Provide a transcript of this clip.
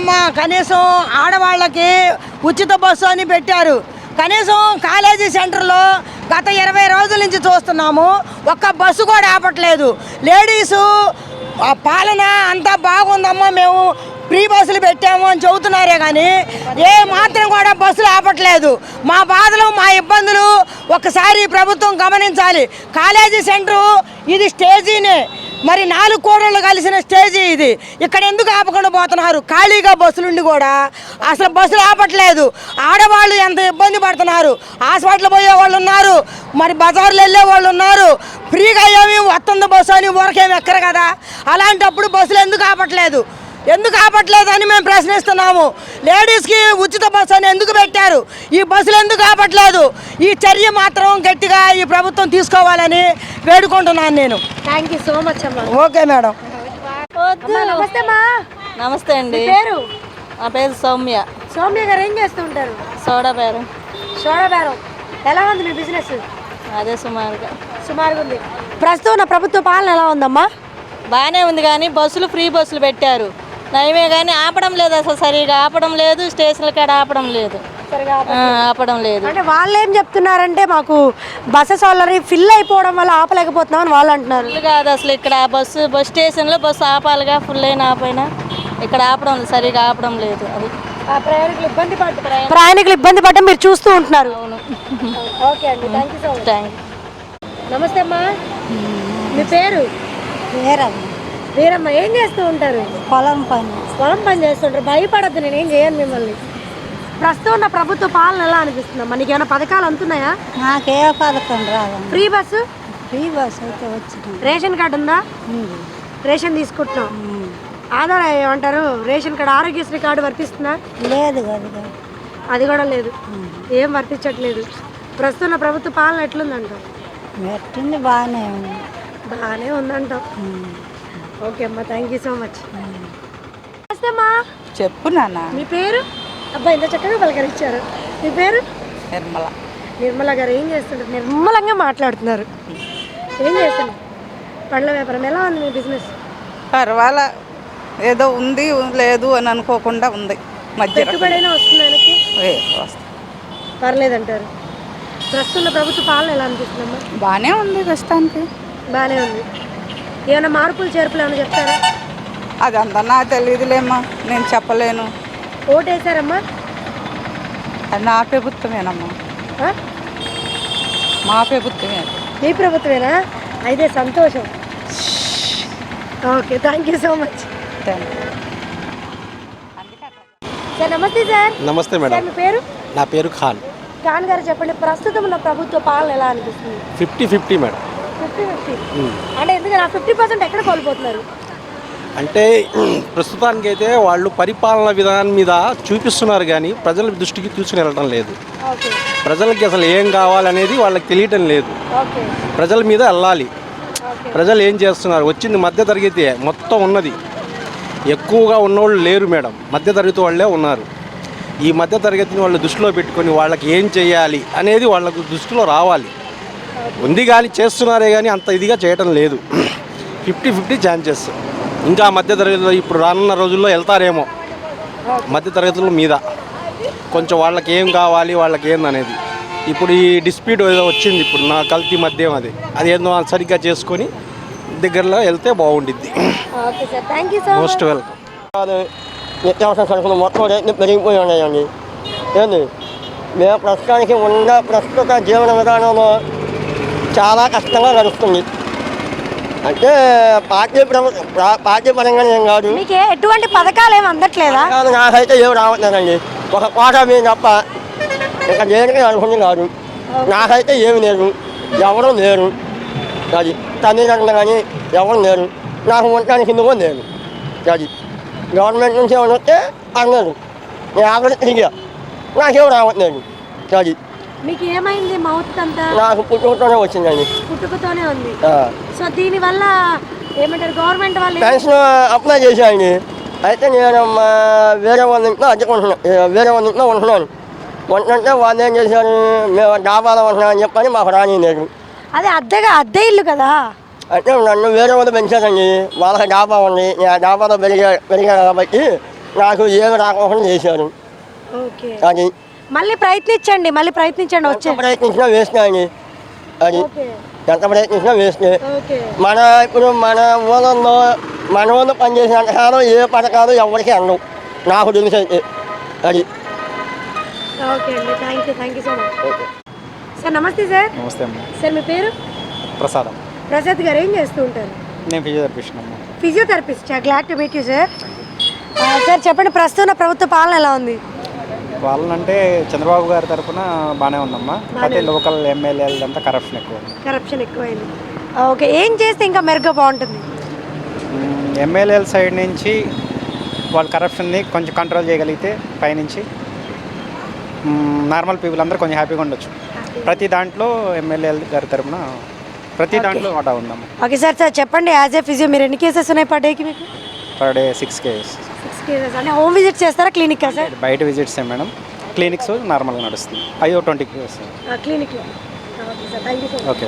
లేదమ్మా. కనీసం ఆడవాళ్ళకి ఉచిత బస్సు అని పెట్టారు. కనీసం కాలేజీ సెంటర్లో గత 20 రోజుల నుంచి చూస్తున్నాము, ఒక్క బస్సు కూడా ఆపట్లేదు. లేడీసు పాలన అంతా బాగుందమ్మా, మేము ఫ్రీ బస్సులు పెట్టాము అని చెబుతున్నారే కానీ ఏ మాత్రం కూడా బస్సులు ఆపట్లేదు. మా బాధలు మా ఇబ్బందులు ఒకసారి ప్రభుత్వం గమనించాలి. కాలేజీ సెంటరు ఇది స్టేజీనే, మరి 4 కోడళ్ళు కలిసిన స్టేజీ ఇది. ఇక్కడ ఎందుకు ఆపకుండా పోతున్నారు? ఖాళీగా బస్సులుండి కూడా అసలు బస్సులు ఆపట్లేదు. ఆడవాళ్ళు ఎంత ఇబ్బంది పడుతున్నారు. హాస్పిటల్ పోయే వాళ్ళు ఉన్నారు, మరి బజార్లు వెళ్ళే వాళ్ళు ఉన్నారు. ఫ్రీగా ఏమి వస్తుంది బస్సు అని ఊరకేమి ఎక్కరు కదా. అలాంటప్పుడు బస్సులు ఎందుకు ఆపట్లేదు అని మేము ప్రశ్నిస్తున్నాము. లేడీస్కి ఉచిత బస్సు అని ఎందుకు పెట్టారు? ఈ బస్సులు ఎందుకు ఆపట్లేదు? ఈ చర్య మాత్రం గట్టిగా ఈ ప్రభుత్వం తీసుకోవాలని వేడుకుంటున్నాను నేను. థ్యాంక్ యూ సో మచ్ అమ్మా. Okay madam. నమస్తే అమ్మా. నమస్తే అండి. పేరు? నా పేరు సౌమ్య. సౌమ్య గారు ఏం చేస్తూ ఉంటారు? సోడా బేరం. ఎలా ఉంది మీ బిజినెస్? అదే సుమారుగా ఉంది. ప్రస్తుతం ఉన్న ప్రభుత్వ పాలన ఎలా ఉందమ్మా? బాగానే ఉంది, కానీ బస్సులు ఫ్రీ బస్సులు పెట్టారు నయమే, కానీ ఆపడం లేదు. అసలు సరిగా ఆపడం లేదు. స్టేషన్ల కాడ ఆపడం లేదు. అంటే వాళ్ళు ఏం చెప్తున్నారంటే మాకు బస్సెస్ ఆల్రెడీ ఫిల్ అయిపోవడం వల్ల ఆపలేకపోతున్నామని వాళ్ళు అంటున్నారు. కాదు, అసలు ఇక్కడ బస్ స్టేషన్లో బస్సు ఆపాలిగా, ఫుల్ అయినా ఆపైనా ఇక్కడ ఆపడం సరిగా ఆపడం లేదు. అది ప్రయాణికులు ఇబ్బంది పడడం మీరు చూస్తూ ఉంటున్నారు. అవును. ఓకే అండి, thank you so much. Thank you. నమస్తే అమ్మా. మీ పేరు? వీరమ్మ. ఏం చేస్తూ ఉంటారు? పొలం పని చేస్తుంటారు. భయపడద్దు, నేను ఏం చేయను మిమ్మల్ని. ప్రస్తుతం ఉన్న ప్రభుత్వ పాలన ఎలా అనిపిస్తుందమ్మా? నీకు ఏమైనా పథకాలు అందుతున్నాయా? నాకే పథకం రాదు. ఫ్రీ బస్సు అయితే వచ్చింది. రేషన్ కార్డు ఉందా? రేషన్ తీసుకుంటున్నాం. ఆధార్ ఏమంటారు, రేషన్ కార్డు, ఆరోగ్యశ్రీ కార్డు వర్తిస్తుందా? లేదు కదా, అది కూడా లేదు. ఏం వర్తించట్లేదు. ప్రస్తుతం ఉన్న ప్రభుత్వ పాలన ఎట్లుందంటావు? పెట్టింది బాగానే ఉందంటావు. ఓకే అమ్మా, థ్యాంక్ యూ సో మచ్. నమస్తే అమ్మా. చెప్పు నాన్న. మీ పేరు? అబ్బాయి ఇంత చక్కగా పలకరించారు. మీ పేరు? నిర్మల గారు. ఏం చేస్తుంటారు? నిర్మలంగా మాట్లాడుతున్నారు. ఏం చేస్తున్నారు? పండ్ల వ్యాపారం. ఎలా ఉంది మీ బిజినెస్? పర్వాలా, ఏదో ఉంది లేదు అని అనుకోకుండా ఉంది. పెట్టుబడైనా వస్తుంది ఆయనకి? పర్లేదంటారు. ప్రస్తుత ప్రభుత్వ పాలన ఎలా అనిపిస్తుందమ్మా? బాగానే ఉంది, ప్రస్తుతానికి బాగానే ఉంది. ఏమైనా మార్పులు చేర్పులు ఏమైనా చెప్తారా? అదంతా నాకు తెలియదులేమ్మా, నేను చెప్పలేను. ఓటు వేసారమ్మా? అది నా ప్రభుత్వమేనమ్మా. మా ప్రభుత్వమే. మీ ప్రభుత్వమేనా? అయితే సంతోషం. Okay, thank you so much. Sir నమస్తే. సార్ నమస్తే మేడం. మీ పేరు? నా పేరు ఖాన్. ఖాన్ గారు చెప్పండి, ప్రస్తుతం ఉన్న ప్రభుత్వ పాలన ఎలా అనిపిస్తుంది? 50-50 మేడం. 50-50 అంటే ఎందుకని 50% ఎక్కడ కోల్పోతున్నారు? అంటే ప్రస్తుతానికైతే వాళ్ళు పరిపాలన విధానం మీద చూపిస్తున్నారు, కానీ ప్రజల దృష్టికి తీసుకుని వెళ్ళడం లేదు. ప్రజలకి అసలు ఏం కావాలనేది వాళ్ళకి తెలియటం లేదు. ప్రజల మీద వెళ్ళాలి. ప్రజలు ఏం చేస్తున్నారు? వచ్చింది మధ్యతరగతి మొత్తం ఉన్నది, ఎక్కువగా ఉన్నవాళ్ళు లేరు మేడం, మధ్యతరగతి వాళ్ళే ఉన్నారు. ఈ మధ్యతరగతిని వాళ్ళు దృష్టిలో పెట్టుకొని వాళ్ళకి ఏం చేయాలి అనేది వాళ్ళకు దృష్టిలో రావాలి. ఉంది కానీ చేస్తున్నారే కానీ అంత ఇదిగా చేయటం లేదు. 50-50 ఛాన్సెస్. ఇంకా మధ్యతరగతిలో ఇప్పుడు రానున్న రోజుల్లో వెళ్తారేమో మధ్యతరగతుల మీద, కొంచెం వాళ్ళకి ఏం కావాలి వాళ్ళకి ఏందనేది. ఇప్పుడు ఈ డిస్ప్యూట్ ఏదో వచ్చింది ఇప్పుడు, నా కల్తీ మద్యం అది ఏదో సరిగ్గా చేసుకొని దగ్గరలో వెళ్తే బాగుండిద్ది. Most welcome. నిత్యావసర సరుకులు మొత్తం రేట్లు పెరిగిపోయి ఉన్నాయండి. ఏంది మేము ప్రస్తుతానికి ఉన్న ప్రస్తుత జీవన విధానంలో చాలా కష్టంగా నడుస్తుంది. అంటే పార్టీ పరంగా ఏం కాదు. మీకు ఎటువంటి పథకాలు ఏమి అందట్లేదా? నాకైతే ఏమి రావట్లేదండి. ఒక కోట మీద తప్ప ఇక దేనికి అనుకుంది కాదు. నాకైతే ఏమి లేదు, ఎవరు లేరు. అది తల్లిదండ్రులు కానీ ఎవరు లేరు. నాకు ఉండటానికి ఇందుకు లేదు. అది గవర్నమెంట్ నుంచి ఏమైనా వస్తే అన్నారు, నేను ఆల్రెడీ తిరిగా, నాకేం రావట్లేదు. అది మీకు ఏమైంది? మౌత్ అంతా నాకు పుట్టుకతోనే వచ్చిందండి. పుట్టుకతోనే ఉంది. సో దీనివల్ల ఏమంటారు, గవర్నమెంట్ వాళ్ళు పెన్షన్ అప్లై చేశాయండి. అయితే నేను వేరే వాళ్ళ ఇంట్లో ఉంటున్నాను. ఉంటుంటే వాళ్ళు ఏం చేశారు, మేము డాబాలో ఉంటున్నామని చెప్పని మాకు రానిలేదు. అదే అద్దె ఇల్లు కదా. అంటే నన్ను వేరే వాళ్ళు పెంచారండి. వాళ్ళకి డాబా ఉంది, నేను డాబాలో పెరిగా కాబట్టి నాకు ఏమి రాకుండా చేశారు. ఓకే అది మళ్ళీ ప్రయత్నించండి వచ్చే ప్రయత్నించినా వేస్ట్ అండి. అది ఓకే ఎంత ప్రయత్నించినా వేస్ట్. ఓకే ఇప్పుడు మన ఊళ్ళో మన ఊళ్ళో పనిచేసినంత కాలం ఏ పథకాలు ఎవరికి అందవు నాకు తెలిసి అయితే. అది ఓకే అండి thank you so much. Sir నమస్తే సార్. నమస్తే అమ్మ. సార్ మీ పేరు? ప్రసాదం. ప్రసాద్ గారు ఏం చేస్తూ ఉంటారు? నేను ఫిజియోథెరపిస్ట్ అమ్మ. Physiotherapist. Glad to meet you sir. Sir చెప్పండి, ప్రస్తుతం ప్రభుత్వ పాలన ఎలా ఉంది? వాళ్ళంటే చంద్రబాబు గారి తరఫున బాగానే ఉందమ్మా. అయితే లోకల్ ఎమ్మెల్యేలంతా కరప్షన్ ఎక్కువైంది. ఓకే, ఏం చేస్తే ఇంకా మెరుగ్గా బాగుంటుంది? ఎమ్మెల్యేల సైడ్ నుంచి వాళ్ళ కరప్షన్ని కొంచెం కంట్రోల్ చేయగలిగితే పైనుంచి నార్మల్ పీపుల్ అందరూ కొంచెం హ్యాపీగా ఉండొచ్చు. ప్రతి దాంట్లో ఎమ్మెల్యే గారి తరఫున ప్రతి దాంట్లో వాటా ఉందమ్మా. ఓకే సార్ చెప్పండి, యాజ్ ఏ ఫిజియో మీరు ఎన్ని కేసెస్ ఉన్నాయి పర్ డేకి మీకు? Per day 6 cases. 6 కేసెస్ అంటే హోమ్ విజిట్ చేస్తారా క్లినిక్ సార్? బయట విజిట్స్ మేడం, క్లినిక్స్ నార్మల్గా నడుస్తుంది. అయ్యో 20 కేసెస్ క్లినిక్లో. Okay sir, thank you so much. Okay.